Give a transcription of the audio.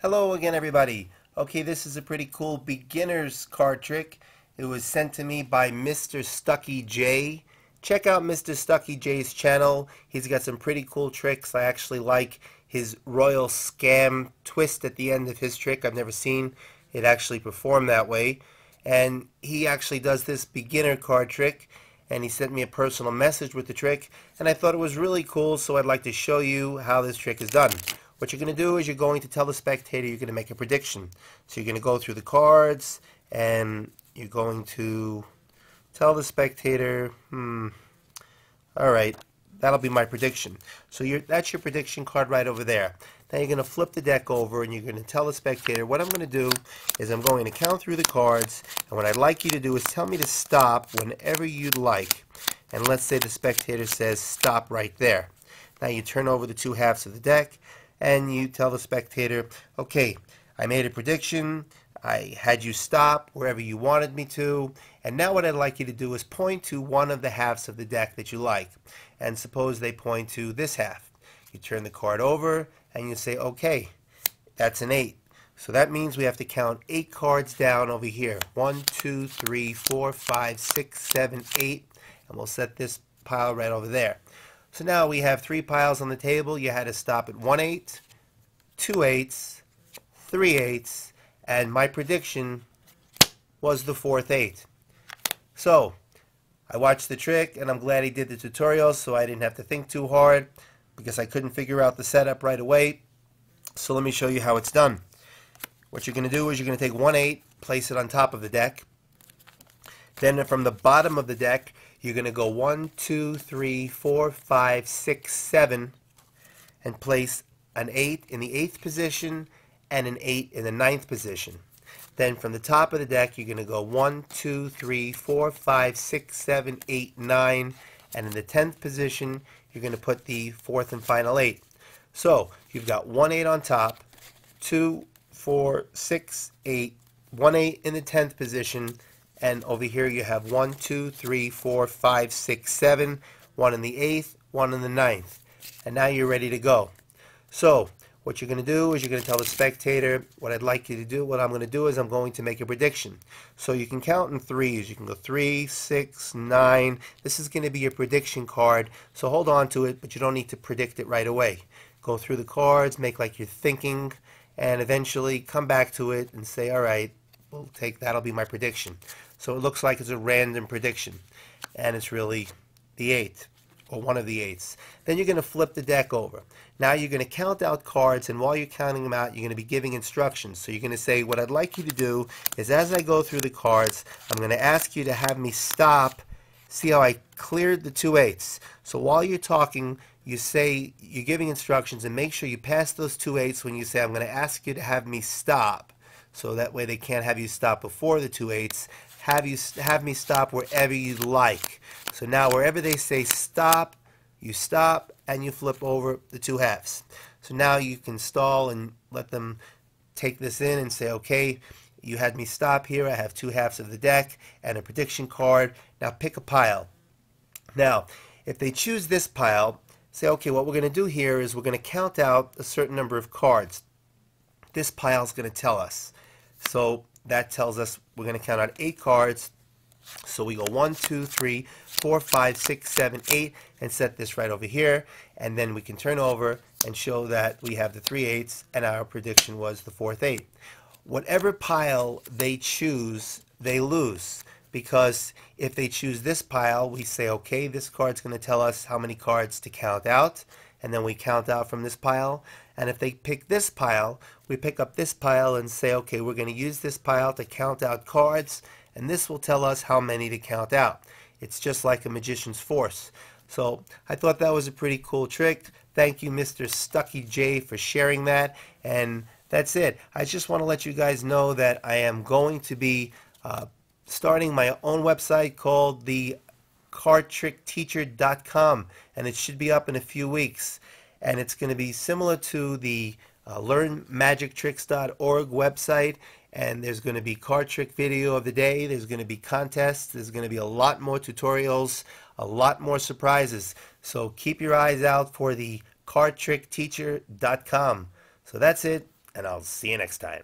Hello again, everybody. Okay, this is a pretty cool beginner's card trick. It was sent to me by Mr. Stucky J. Check out Mr. Stucky J's channel. He's got some pretty cool tricks. I actually like his royal scam twist at the end of his trick. I've never seen it actually perform that way. And he actually does this beginner card trick, and he sent me a personal message with the trick, and I thought it was really cool, so I'd like to show you how this trick is done. What you're going to do is you're going to tell the spectator you're going to make a prediction. So you're going to go through the cards and you're going to tell the spectator, alright, that'll be my prediction. So that's your prediction card right over there. Now you're going to flip the deck over and you're going to tell the spectator, what I'm going to do is I'm going to count through the cards, and what I'd like you to do is tell me to stop whenever you'd like. And let's say the spectator says stop right there. Now you turn over the two halves of the deck and you tell the spectator, okay, I made a prediction, I had you stop wherever you wanted me to, and now what I'd like you to do is point to one of the halves of the deck that you like. And suppose they point to this half. You turn the card over and you say, okay, that's an 8. So that means we have to count 8 cards down over here. 1, 2, 3, 4, 5, 6, 7, 8, and we'll set this pile right over there. So now we have 3 piles on the table. You had to stop at 1 8, 2 8s, 3 8s, and my prediction was the 4th 8. So I watched the trick, and I'm glad he did the tutorial so I didn't have to think too hard because I couldn't figure out the setup right away. So let me show you how it's done. What you're going to do is you're going to take 1 8, place it on top of the deck. Then from the bottom of the deck, you're going to go 1, 2, 3, 4, 5, 6, 7, and place an 8 in the 8th position and an 8 in the 9th position. Then from the top of the deck, you're going to go 1, 2, 3, 4, 5, 6, 7, 8, 9, and in the 10th position, you're going to put the 4th and final 8. So you've got 1 8 on top, 2, 4, 6, 8, 1 8 in the 10th position, and over here you have 1, 2, 3, 4, 5, 6, 7, 1 in the 8th, 1 in the 9th. And now you're ready to go. So what you're going to do is you're going to tell the spectator what I'd like you to do. What I'm going to do is I'm going to make a prediction. So you can count in threes. You can go 3, 6, 9. This is going to be your prediction card. So hold on to it, but you don't need to predict it right away. Go through the cards, make like you're thinking, and eventually come back to it and say, all right, that'll be my prediction. So it looks like it's a random prediction, and it's really the 8, or one of the 8s. Then you're going to flip the deck over. Now you're going to count out cards, and while you're counting them out, you're going to be giving instructions. So you're going to say, what I'd like you to do is as I go through the cards, I'm going to ask you to have me stop. See how I cleared the 2 8s? So while you're talking, you say, you're giving instructions, and make sure you pass those 2 8s when you say, I'm going to ask you to have me stop. So that way they can't have you stop before the 2 8s. Have me stop wherever you'd like. So now wherever they say stop, you stop and you flip over the 2 halves. So now you can stall and let them take this in and say, okay, you had me stop here. I have 2 halves of the deck and a prediction card. Now pick a pile. Now, if they choose this pile, say, okay, what we're going to do here is we're going to count out a certain number of cards. This pile is going to tell us. So that tells us we're going to count out 8 cards. So we go 1, 2, 3, 4, 5, 6, 7, 8, and set this right over here. And then we can turn over and show that we have the 3 8s, and our prediction was the 4th 8. Whatever pile they choose, they lose. Because if they choose this pile, we say, okay, this card's going to tell us how many cards to count out. And then we count out from this pile. And if they pick this pile, we pick up this pile and say, okay, we're going to use this pile to count out cards, and this will tell us how many to count out. It's just like a magician's force. So I thought that was a pretty cool trick. Thank you, Mr. Stucky J, for sharing that. And that's it. I just want to let you guys know that I am going to be starting my own website called the kaarttructeacher.com, and it should be up in a few weeks. And it's going to be similar to the learnmagictricks.org website, and there's going to be card trick video of the day, there's going to be contests, there's going to be a lot more tutorials, a lot more surprises. So keep your eyes out for the kaarttructeacher.com. So that's it. and I'll see you next time.